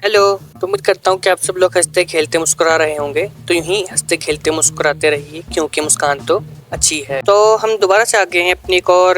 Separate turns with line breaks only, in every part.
Hello. तो उम्मीद करता हूँ कि आप सब लोग हंसते खेलते मुस्कुरा रहे होंगे। तो यूं ही हंसते खेलते मुस्कुराते रहिए क्योंकि मुस्कान तो अच्छी है। तो हम दोबारा से आ गए हैं अपनी एक और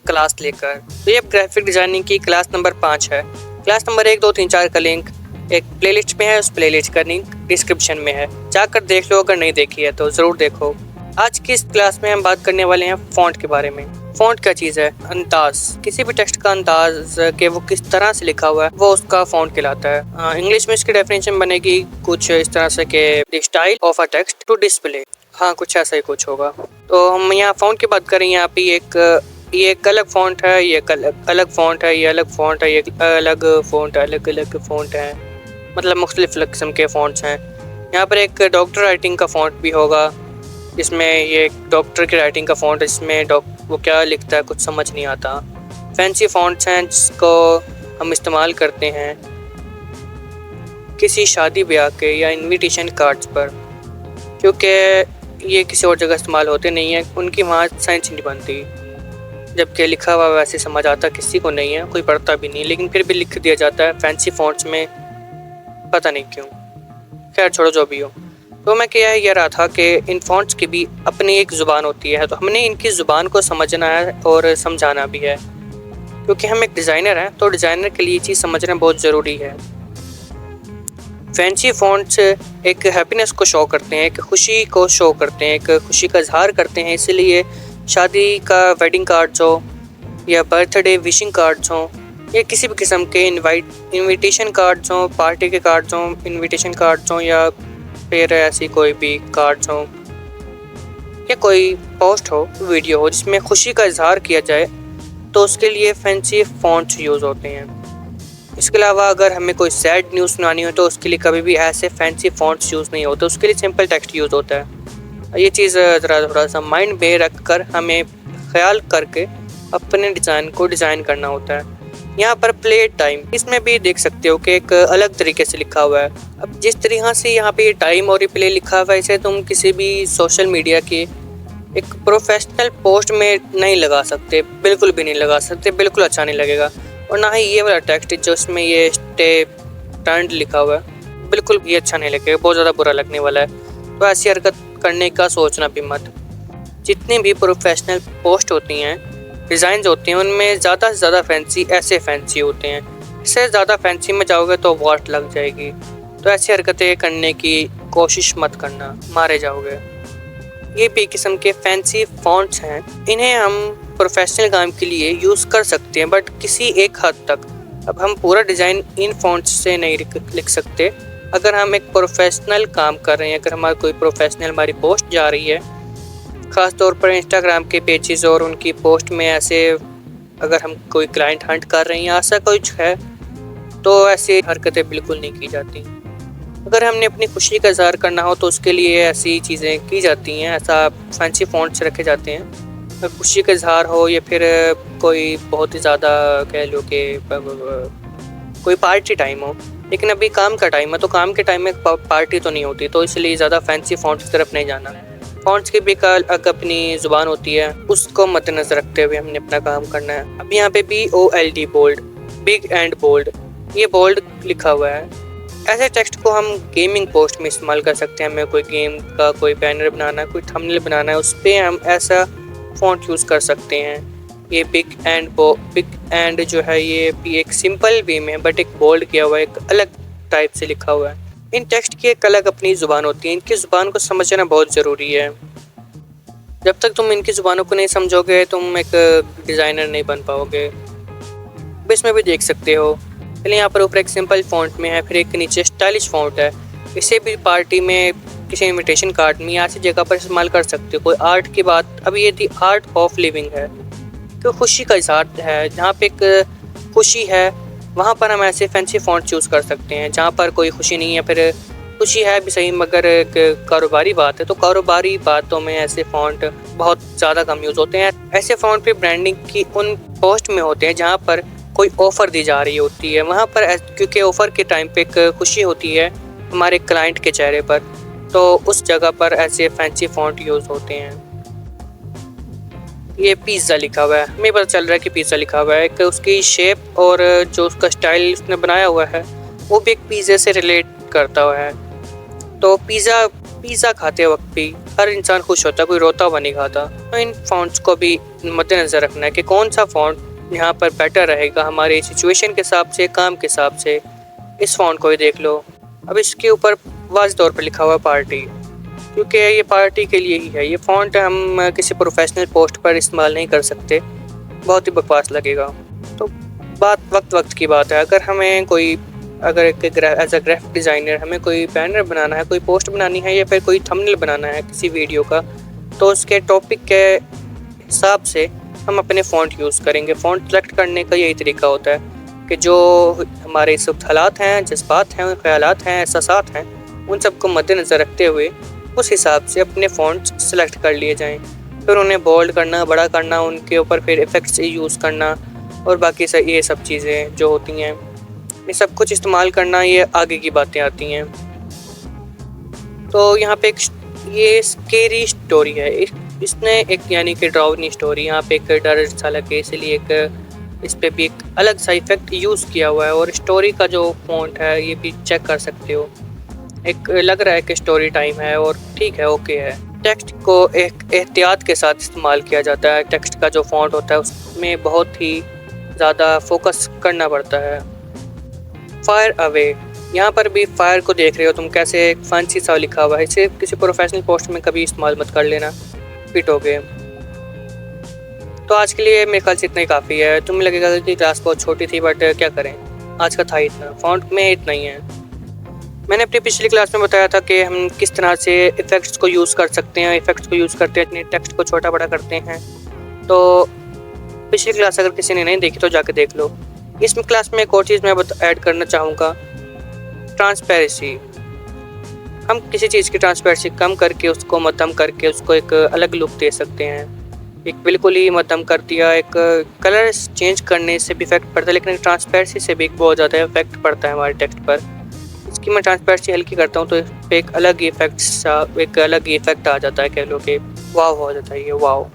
क्लास लेकर। तो ये ग्राफिक डिजाइनिंग की क्लास नंबर 5 है। क्लास नंबर 1, 2, 3, 4 का लिंक एक प्लेलिस्ट में है, उस प्लेलिस्ट का लिंक डिस्क्रिप्शन में है, जाकर देख लो। अगर नहीं देखी है तो जरूर देखो। आज की इस क्लास में हम बात करने वाले हैं फॉन्ट के बारे में। फॉन्ट क्या चीज़ है? अंदाज। किसी भी टेक्स्ट का अंदाज कि वो किस तरह से लिखा हुआ है वो उसका फॉन्ट कहलाता है। इंग्लिश में इसकी डेफिनेशन बनेगी कुछ इस तरह से कि style of a text to display. हाँ, कुछ ऐसा ही कुछ होगा। तो हम यहाँ फॉन्ट की बात करें। यहाँ पे ये एक अलग फॉन्ट है, ये अलग फॉन्ट है, ये अलग फॉन्ट है, ये अलग फॉन्ट है, अलग अलग फॉन्ट है, मतलब मुख्तलिफ किस्म के फॉन्ट्स हैं। यहाँ पर एक डॉक्टर राइटिंग का फॉन्ट भी होगा, इसमें ये डॉक्टर की राइटिंग का फॉन्ट है, इसमें वो क्या लिखता है कुछ समझ नहीं आता। फैंसी फॉन्ट्स हैं जिसको हम इस्तेमाल करते हैं किसी शादी ब्याह के या इनविटेशन कार्ड्स पर, क्योंकि ये किसी और जगह इस्तेमाल होते नहीं हैं, उनकी वहाँ साइंस नहीं बनती। जबकि लिखा हुआ वैसे समझ आता किसी को नहीं है, कोई पढ़ता भी नहीं, लेकिन फिर भी लिख दिया जाता है फैंसी फॉन्ट्स में, पता नहीं क्यों। खैर छोड़ो, जो भी हो। तो मैं कह रहा था कि इन फॉन्ट्स की भी अपनी एक ज़ुबान होती है, तो हमने इनकी ज़ुबान को समझना है और समझाना भी है, क्योंकि हम एक डिज़ाइनर हैं। तो डिज़ाइनर के लिए चीज़ समझना बहुत ज़रूरी है। फैंसी फॉन्ट्स एक हैप्पीनेस को शो करते हैं, एक खुशी को शो करते हैं, एक खुशी का इजहार करते हैं। इसलिए शादी का वेडिंग कार्ड्स हो या बर्थडे विशिंग कार्ड्स हों या किसी भी किस्म के इनविटेशन कार्ड्स हों, पार्टी के कार्ड्स हों, इनविटेशन कार्ड्स हों, या फिर ऐसी कोई भी कार्ड्स हों या कोई पोस्ट हो, वीडियो हो जिसमें खुशी का इजहार किया जाए, तो उसके लिए फैंसी फॉन्ट्स यूज़ होते हैं। इसके अलावा अगर हमें कोई सैड न्यूज़ सुनानी हो तो उसके लिए कभी भी ऐसे फैंसी फॉन्ट्स यूज़ नहीं होते, उसके लिए सिंपल टेक्स्ट यूज़ होता है। ये चीज़ ज़रा थोड़ा सा माइंड में रख कर हमें ख्याल करके अपने डिज़ाइन को डिज़ाइन करना होता है। यहाँ पर प्ले टाइम, इसमें भी देख सकते हो कि एक अलग तरीके से लिखा हुआ है। अब जिस तरह से यहाँ पे टाइम और प्ले लिखा हुआ है, इसे तुम किसी भी सोशल मीडिया के एक प्रोफेशनल पोस्ट में नहीं लगा सकते, बिल्कुल भी नहीं लगा सकते, बिल्कुल अच्छा नहीं लगेगा। और ना ही ये वाला टेक्स्ट जो इसमें ये स्टे टर्न्ड लिखा हुआ है, बिल्कुल भी अच्छा नहीं लगेगा, बहुत ज़्यादा बुरा लगने वाला है। तो ऐसी हरकत करने का सोचना भी मत। जितनी भी प्रोफेशनल पोस्ट होती हैं, डिज़ाइन होते हैं, उनमें ज़्यादा से ज़्यादा ऐसे फैंसी होते हैं। इससे ज़्यादा फैंसी में जाओगे तो वाट लग जाएगी। तो ऐसी हरकतें करने की कोशिश मत करना, मारे जाओगे। ये भी किस्म के फैंसी फॉन्ट्स हैं, इन्हें हम प्रोफेशनल काम के लिए यूज़ कर सकते हैं, बट किसी एक हद तक। अब हम पूरा डिज़ाइन इन फॉन्ट्स से नहीं लिख सकते। अगर हम एक प्रोफेशनल काम कर रहे हैं, अगर हमारी कोई प्रोफेशनल हमारी पोस्ट जा रही है, ख़ास तौर पर इंस्टाग्राम के पेजेस और उनकी पोस्ट में, ऐसे अगर हम कोई क्लाइंट हंट कर रहे हैं या ऐसा कुछ है, तो ऐसी हरकतें बिल्कुल नहीं की जाती। अगर हमने अपनी खुशी का इजहार करना हो तो उसके लिए ऐसी चीज़ें की जाती हैं, ऐसा फैंसी फॉन्ट्स रखे जाते हैं। खुशी का इजहार हो या फिर कोई बहुत ही ज़्यादा कह लो कि कोई पार्टी टाइम हो, लेकिन अभी काम का टाइम है, तो काम के टाइम में पार्टी तो नहीं होती, तो इसलिए ज़्यादा फैंसी फॉन्ट्स की तरफ नहीं जाना। फॉन्ट्स की भी अपनी ज़ुबान होती है, उसको मद्देनजर रखते हुए हमने अपना काम करना है। अब यहाँ पे BOLD bold, big and bold, ये बोल्ड लिखा हुआ है। ऐसे टेक्स्ट को हम गेमिंग पोस्ट में इस्तेमाल कर सकते हैं। हमें कोई गेम का कोई बैनर बनाना है, कोई थंबनेल बनाना है, उस पर हम ऐसा फॉन्ट यूज़ कर सकते हैं। ये बिग एंड जो है ये भी एक सिंपल वे में, बट एक बोल्ड किया हुआ है, एक अलग टाइप से लिखा हुआ है। इन टेक्स्ट की एक अलग अपनी ज़ुबान होती है, इनकी ज़ुबान को समझना बहुत ज़रूरी है। जब तक तुम इनकी ज़ुबानों को नहीं समझोगे, तुम एक डिज़ाइनर नहीं बन पाओगे। अब इसमें भी देख सकते हो, पहले यहाँ पर ऊपर एक सिंपल फॉन्ट में है, फिर एक नीचे स्टाइलिश फॉन्ट है। इसे भी पार्टी में, किसी इनविटेशन कार्ड में, ऐसी जगह पर इस्तेमाल कर सकते हो। कोई आर्ट की बात, अब ये दी आर्ट ऑफ लिविंग है, तो खुशी का इजहार है। जहाँ पे एक खुशी है वहाँ पर हम ऐसे फैंसी फॉन्ट चूज़ कर सकते हैं। जहाँ पर कोई खुशी नहीं है, फिर खुशी है भी सही मगर एक कारोबारी बात है, तो कारोबारी बातों में ऐसे फॉन्ट बहुत ज़्यादा कम यूज़ होते हैं। ऐसे फॉन्ट पे ब्रांडिंग की उन पोस्ट में होते हैं जहाँ पर कोई ऑफ़र दी जा रही होती है, वहाँ पर क्योंकि ऑफ़र के टाइम पे एक खुशी होती है हमारे क्लाइंट के चेहरे पर, तो उस जगह पर ऐसे फैंसी फॉन्ट यूज़ होते हैं। ये पिज़्ज़ा लिखा हुआ है, हमें पता चल रहा है कि पिज़्ज़ा लिखा हुआ है। कि उसकी शेप और जो उसका स्टाइल उसने बनाया हुआ है वो भी एक पिज़्ज़ा से रिलेट करता हुआ है। तो पिज़्ज़ा खाते वक्त भी हर इंसान खुश होता है, कोई रोता हुआ नहीं खाता। तो इन फ़ॉन्ट्स को भी मद्देनज़र रखना है कि कौन सा फ़ॉन्ट यहाँ पर बेटर रहेगा हमारे सिचुएशन के हिसाब से, काम के हिसाब से। इस फ़ॉन्ट को ही देख लो। अब इसके ऊपर वाज़ तौर पर लिखा हुआ है पार्टी, क्योंकि ये पार्टी के लिए ही है। ये फ़ॉन्ट हम किसी प्रोफेशनल पोस्ट पर इस्तेमाल नहीं कर सकते, बहुत ही बकवास लगेगा। तो बात वक्त की बात है। अगर एक एज अ ग्राफिक डिज़ाइनर हमें कोई बैनर बनाना है, कोई पोस्ट बनानी है या फिर कोई थंबनेल बनाना है किसी वीडियो का, तो उसके टॉपिक के हिसाब से हम अपने फ़ॉन्ट यूज़ करेंगे। फ़ॉन्ट सेलेक्ट करने का यही तरीका होता है कि जो हमारे इस वक्त हालात हैं, जज्बात हैं, ख्यालात हैं, एहसासात हैं, उन सबको मद्देनज़र रखते हुए उस हिसाब से अपने फ़ॉन्ट्स सेलेक्ट कर लिए जाएँ। फिर उन्हें बोल्ड करना, बड़ा करना, उनके ऊपर फिर इफ़ेक्ट्स यूज़ करना और बाकी ये सब चीज़ें जो होती हैं, ये सब कुछ इस्तेमाल करना, ये आगे की बातें आती हैं। तो यहाँ पे ये स्केरी स्टोरी है। इसने एक यानी कि डरावनी स्टोरी, यहाँ पे एक डर सा लगे इसलिए इस पे भी एक अलग सा इफेक्ट यूज़ किया हुआ है। और स्टोरी का जो फ़ॉन्ट है ये भी चेक कर सकते हो। एक लग रहा है कि स्टोरी टाइम है और ठीक है, ओके है। टेक्स्ट को एक एहतियात के साथ इस्तेमाल किया जाता है। टेक्स्ट का जो फ़ॉन्ट होता है उसमें बहुत ही ज़्यादा फोकस करना पड़ता है। फायर अवे, यहाँ पर भी फायर को देख रहे हो तुम, कैसे एक फैंसी सा लिखा हुआ है। इसे किसी प्रोफेशनल पोस्ट में कभी इस्तेमाल मत कर लेना, पिटोगे। तो आज के लिए मेरे ख्याल से इतना ही काफ़ी है। तुम्हें लगेगा कि क्लास बहुत छोटी थी, बट क्या करें, आज का था इतना, फ़ॉन्ट में इतना ही है। मैंने अपनी पिछली क्लास में बताया था कि हम किस तरह से इफ़ेक्ट्स को यूज़ कर सकते हैं। इफ़ेक्ट्स को यूज़ करते हैं, अपने टेक्स्ट को छोटा बड़ा करते हैं। तो पिछली क्लास अगर किसी ने नहीं देखी तो जाके देख लो। इसमें क्लास में एक और चीज़ मैं ऐड करना चाहूँगा, ट्रांसपेरेंसी। हम किसी चीज़ की ट्रांसपेरेंसी कम करके, उसको मध्यम करके, उसको एक अलग लुक दे सकते हैं। एक बिल्कुल ही मध्यम कर दिया, एक कलर चेंज करने से भी इफेक्ट पड़ता है, लेकिन ट्रांसपेरेंसी से भी एक बहुत ज़्यादा इफेक्ट पड़ता है हमारे टेक्स्ट पर। इसकी मैं ट्रांसपेरेंसी हल्की करता हूँ तो इस पर एक अलग ही इफेक्ट आ जाता है, कह लो कि वाव हो जाता है ये, वाव।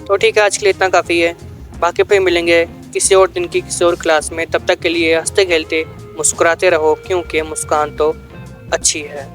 तो ठीक है, आज के लिए इतना काफ़ी है। बाकी फिर मिलेंगे किसी और दिन की किसी और क्लास में। तब तक के लिए हंसते खेलते मुस्कुराते रहो, क्योंकि मुस्कान तो अच्छी है।